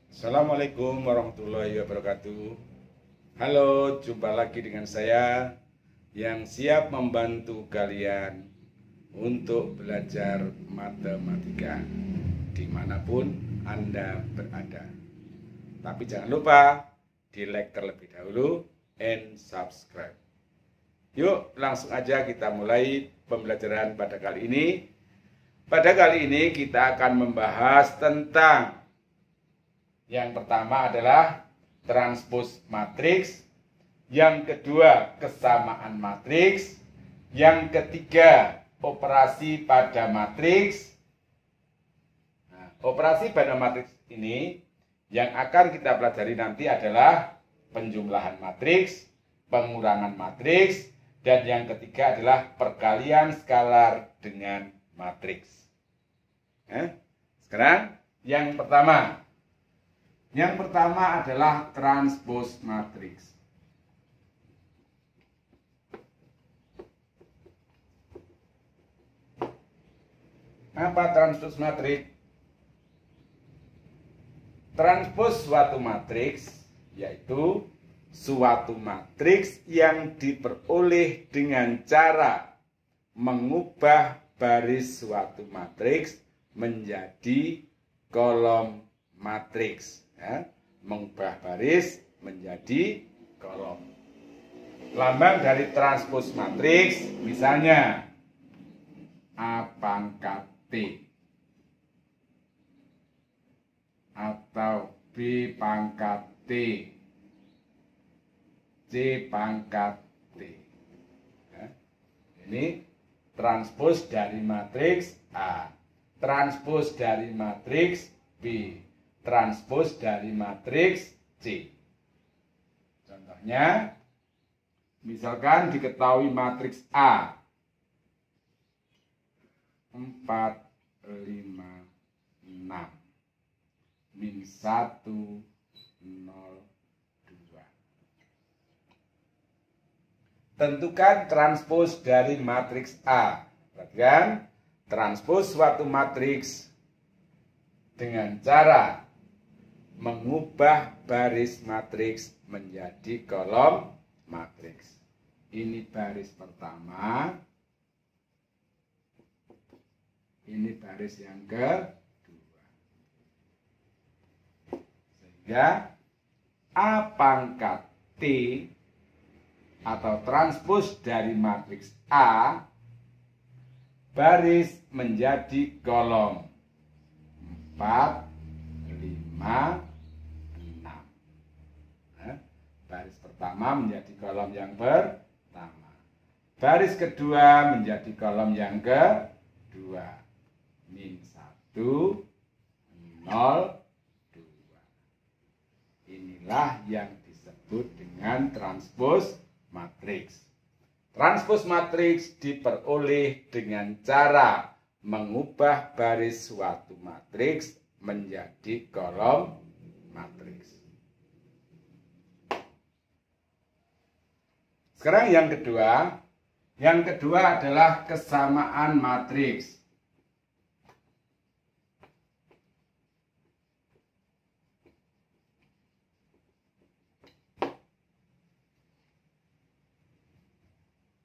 Assalamualaikum warahmatullahi wabarakatuh. Halo, jumpa lagi dengan saya yang siap membantu kalian untuk belajar matematika dimanapun Anda berada. Tapi jangan lupa di like terlebih dahulu and subscribe. Yuk langsung aja kita mulai pembelajaran pada kali ini. Pada kali ini kita akan membahas tentang yang pertama adalah transpos matriks, yang kedua kesamaan matriks, yang ketiga operasi pada matriks. Nah, operasi pada matriks ini yang akan kita pelajari nanti adalah penjumlahan matriks, pengurangan matriks, dan yang ketiga adalah perkalian skalar dengan matriks. Sekarang yang pertama. Yang pertama adalah transpos matriks. Apa transpos matriks? Transpos suatu matriks yaitu suatu matriks yang diperoleh dengan cara mengubah baris suatu matriks menjadi kolom matriks. Mengubah baris menjadi kolom. Lambang dari transpos matriks misalnya A pangkat T atau B pangkat T, C pangkat T. Ini transpos dari matriks A, transpos dari matriks B, transpos dari matriks C. Contohnya, misalkan diketahui matriks A 4, 5, 6 min 1, 0, 2. Tentukan transpos dari matriks A. Perhatikan, transpos suatu matriks dengan cara mengubah baris matriks menjadi kolom matriks. Ini baris pertama, ini baris yang kedua. Sehingga A pangkat T atau transpos dari matriks A baris menjadi kolom 4, 5, 6. Baris pertama menjadi kolom yang pertama. Baris kedua menjadi kolom yang kedua. Min 1, 0, 2. Inilah yang disebut dengan transpos matriks. Transpos matriks diperoleh dengan cara mengubah baris suatu matriks menjadi kolom matriks. Sekarang yang kedua adalah kesamaan matriks.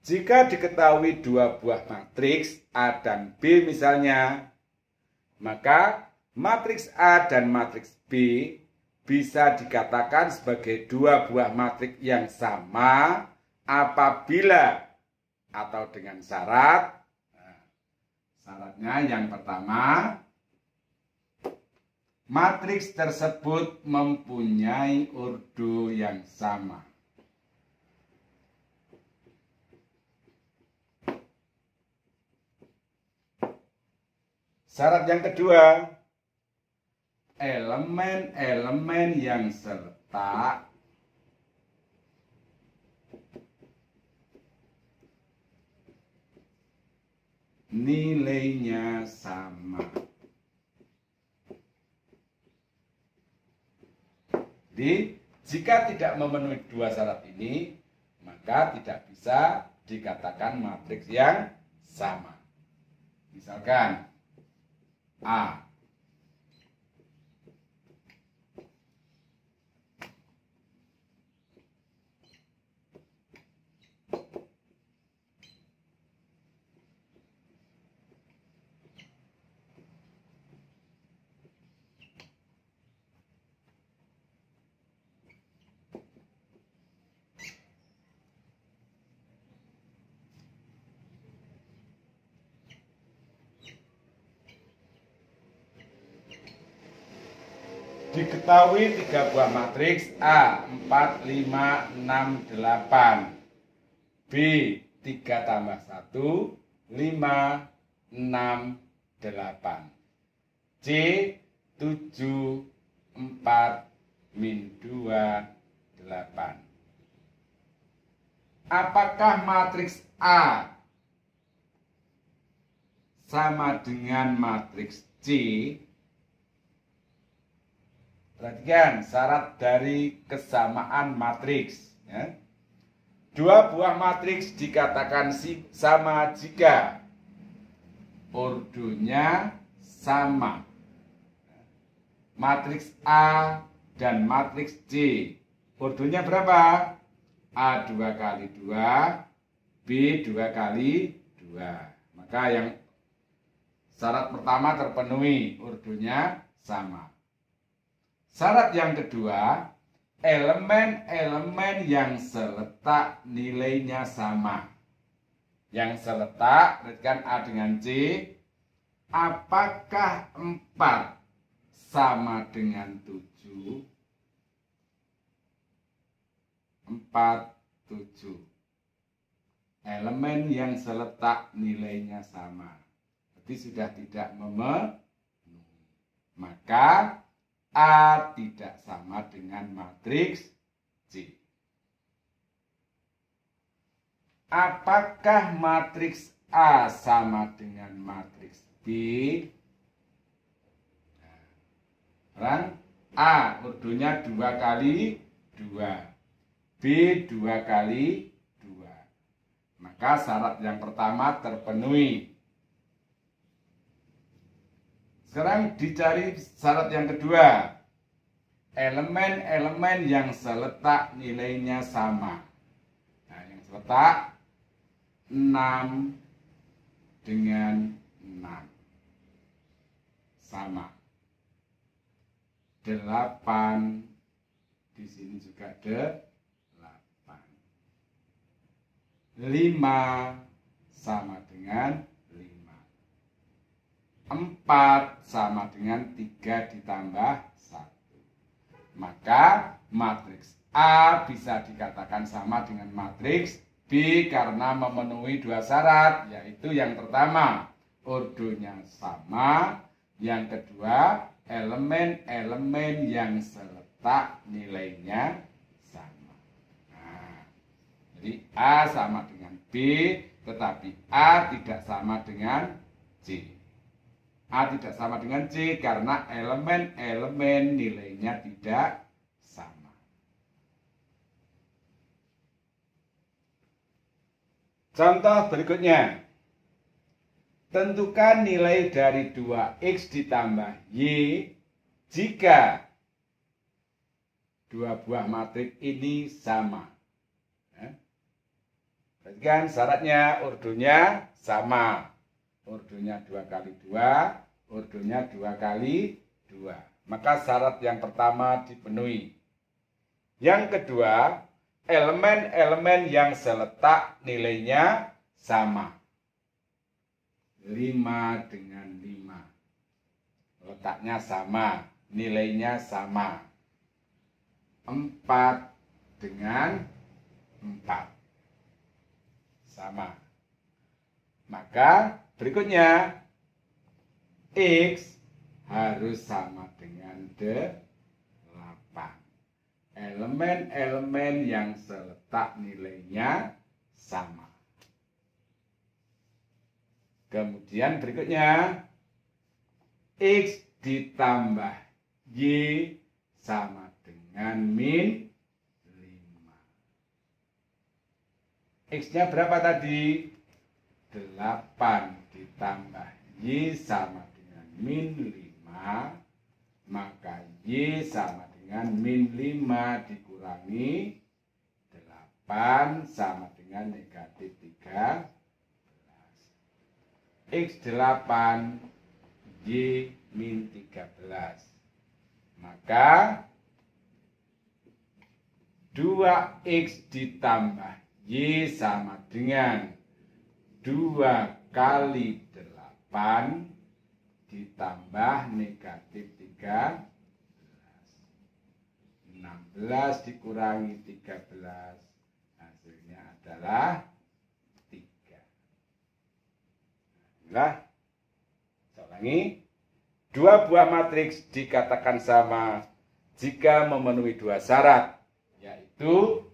Jika diketahui dua buah matriks A dan B misalnya, maka matriks A dan matriks B bisa dikatakan sebagai dua buah matriks yang sama apabila atau dengan syarat. Syaratnya yang pertama, matriks tersebut mempunyai ordo yang sama. Syarat yang kedua, elemen-elemen yang serta nilainya sama. Jadi, jika tidak memenuhi dua syarat ini, maka tidak bisa dikatakan matriks yang sama. Misalkan A Diketahui 3 buah matriks A 4, 5, 6, 8, B 3 tambah 1, 5, 6, 8, C 7, 4, min 2, 8. Apakah matriks A sama dengan matriks C? Perhatikan syarat dari kesamaan matriks. Ya. 2 buah matriks dikatakan sama jika ordonya sama. Matriks A dan matriks C. Ordonya berapa? A 2 kali 2, B 2 kali 2. Maka yang syarat pertama terpenuhi, ordonya sama. Syarat yang kedua, elemen-elemen yang seletak nilainya sama. Yang seletak, perhatikan A dengan C, apakah 4 sama dengan 7? 4, 7. Elemen yang seletak nilainya sama. Berarti sudah tidak memenuhi. Maka A tidak sama dengan matriks C. Apakah matriks A sama dengan matriks B? Nah, A ordonya 2 kali 2. B 2 kali 2. Maka syarat yang pertama terpenuhi. Sekarang dicari syarat yang kedua. Elemen-elemen yang seletak nilainya sama. Nah, yang seletak 6 dengan 6. Sama. 8. Di sini juga 8. 5 sama dengan 5. 4 sama dengan 3 ditambah 1. Maka matriks A bisa dikatakan sama dengan matriks B karena memenuhi 2 syarat, yaitu yang pertama, ordonya sama, yang kedua, elemen-elemen yang seletak nilainya sama. Nah, jadi A sama dengan B, tetapi A tidak sama dengan C. A tidak sama dengan C karena elemen-elemen nilainya tidak sama. Contoh berikutnya. Tentukan nilai dari 2X ditambah Y jika 2 buah matriks ini sama. Perhatikan syaratnya, ordonya sama. Ordonya 2 kali 2, ordonya 2 kali 2. Maka syarat yang pertama dipenuhi. Yang kedua, elemen-elemen yang seletak nilainya sama. 5 dengan 5. Letaknya sama, nilainya sama. 4 dengan 4. Sama. Maka berikutnya X harus sama dengan 8. Elemen-elemen yang seletak nilainya sama. Kemudian berikutnya X ditambah Y sama dengan min 5. X-nya berapa tadi? 8 ditambah Y sama dengan min 5. Maka Y sama dengan min 5 dikurangi 8 sama dengan negatif 3. X8 Y min 13. Maka 2X ditambah Y sama dengan 2 kali 8 ditambah negatif 13. dikurangi 13, hasilnya adalah 3. Inilah, saya ulangi, dua buah matriks dikatakan sama jika memenuhi dua syarat, yaitu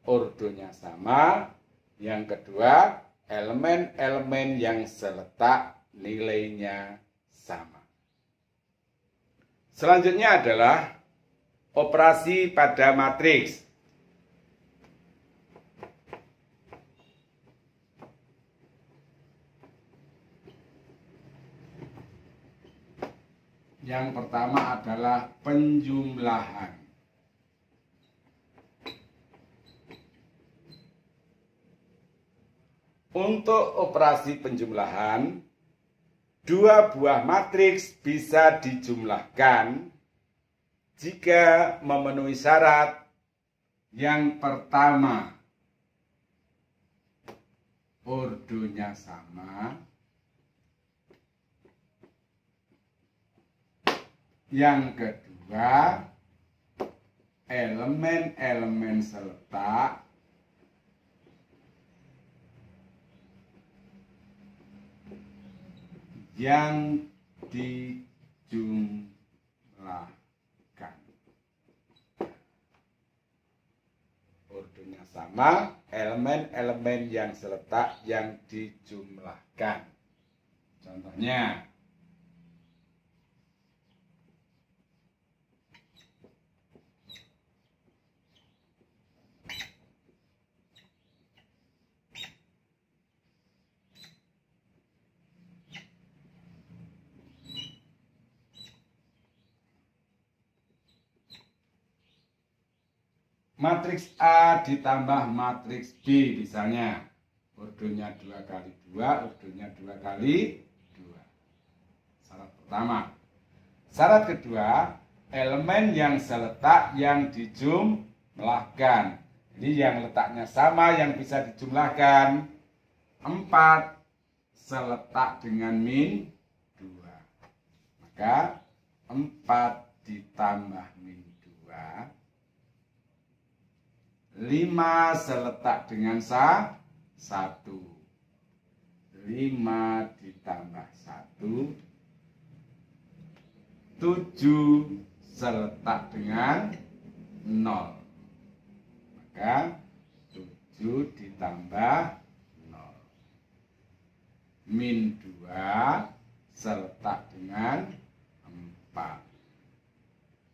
ordonya sama, yang kedua elemen-elemen yang seletak nilainya sama. Selanjutnya adalah operasi pada matriks. Yang pertama adalah penjumlahan. Untuk operasi penjumlahan, dua buah matriks bisa dijumlahkan jika memenuhi syarat. Yang pertama, ordonya sama. Yang kedua, elemen-elemen seletak yang dijumlahkan. Ordonya sama, elemen-elemen yang seletak yang dijumlahkan. Contohnya, matriks A ditambah matriks B, misalnya ordonya 2 kali 2, ordonya 2 kali 2. Syarat pertama. Syarat kedua, elemen yang seletak yang dijumlahkan. Jadi yang letaknya sama yang bisa dijumlahkan 4 seletak dengan min 2. Maka 4 ditambah min 2, 5 seletak dengan 1. 5 ditambah 1, 7 seletak dengan 0. Maka 7 ditambah 0. Min 2 seletak dengan 4.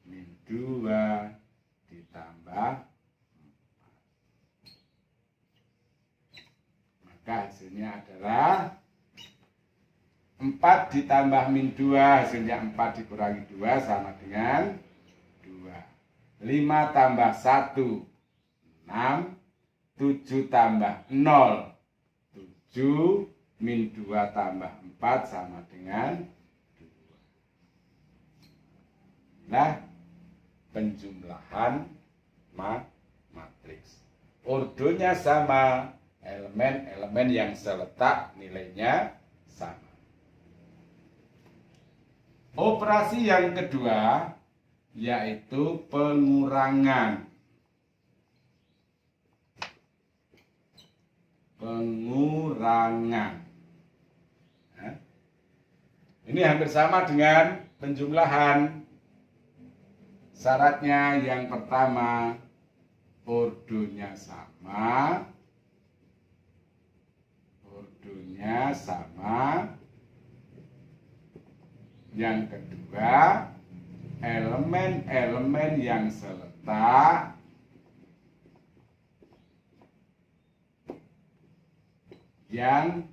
Min 2 ditambah, hasilnya adalah 4 ditambah min 2, hasilnya 4 dikurangi 2 sama dengan 2. 5 tambah 1, 6. 7 tambah 0, 7. Min 2 tambah 4 sama dengan 2. Nah, penjumlahan matriks. Ordonya sama, elemen-elemen yang seletak nilainya sama. Operasi yang kedua yaitu pengurangan. Ini hampir sama dengan penjumlahan. Syaratnya yang pertama, ordonya sama. Yang kedua, elemen-elemen yang seletak yang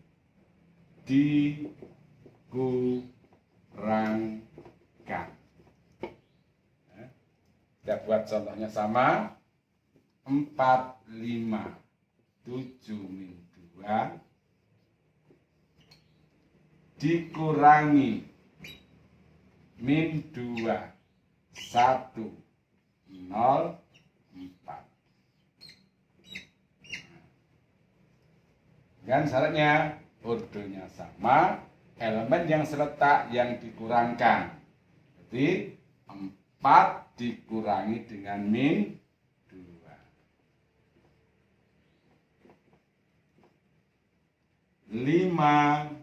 dikurangkan. Kita buat contohnya sama. 4, 5, 7 min 2 dikurangi min 2, 1, 0, 4. Dan syaratnya ordonya sama, elemen yang seletak yang dikurangkan. Jadi 4 dikurangi dengan min 2. 5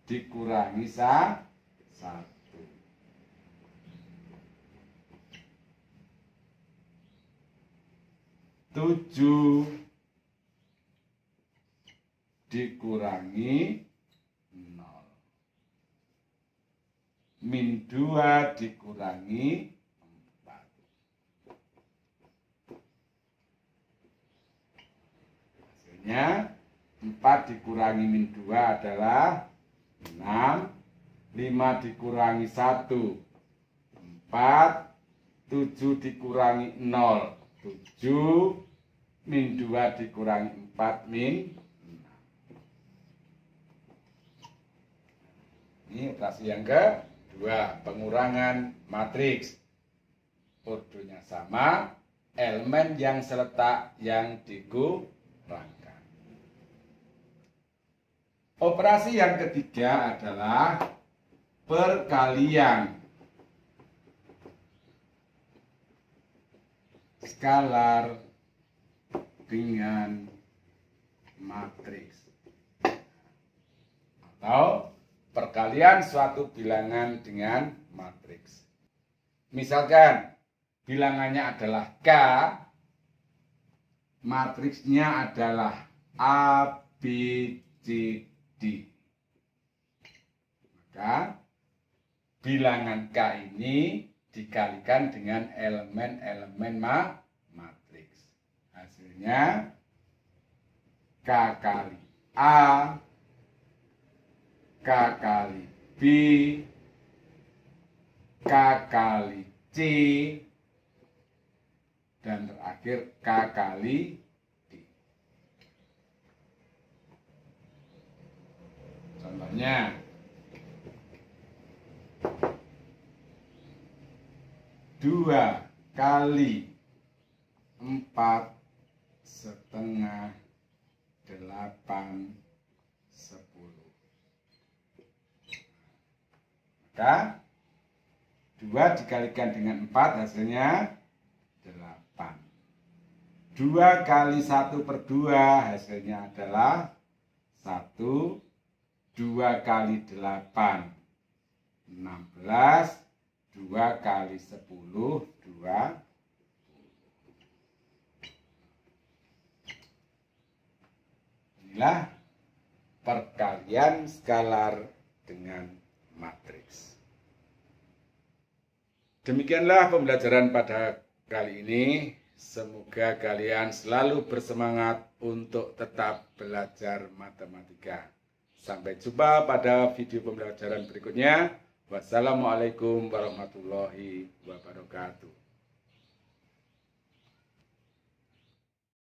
dikurangi 1. 7 dikurangi 0. Min 2 dikurangi 4. Hasilnya 4 dikurangi min 2 adalah 6. 5 dikurangi 1 4. 7 dikurangi 0 7. Min 2 dikurangi 4 min 6. Ini operasi yang kedua, pengurangan matriks. Ordonya sama, elemen yang seletak yang dikurangkan. Operasi yang ketiga adalah perkalian skalar dengan matriks atau perkalian suatu bilangan dengan matriks. Misalkan bilangannya adalah K, matriksnya adalah A, B, C, D. Maka bilangan K ini dikalikan dengan elemen-elemen matriks. Hasilnya K kali A, K kali B, K kali C, dan terakhir K kali D. Contohnya, dua kali 4 setengah 8 10. Maka 2 dikalikan dengan 4 hasilnya 8. 2 kali 1 per 2 hasilnya adalah 1. 2 kali 8 16. 2 kali 10 2. Inilah perkalian skalar dengan matriks. Demikianlah pembelajaran pada kali ini. Semoga kalian selalu bersemangat untuk tetap belajar matematika. Sampai jumpa pada video pembelajaran berikutnya. Wassalamualaikum warahmatullahi wabarakatuh.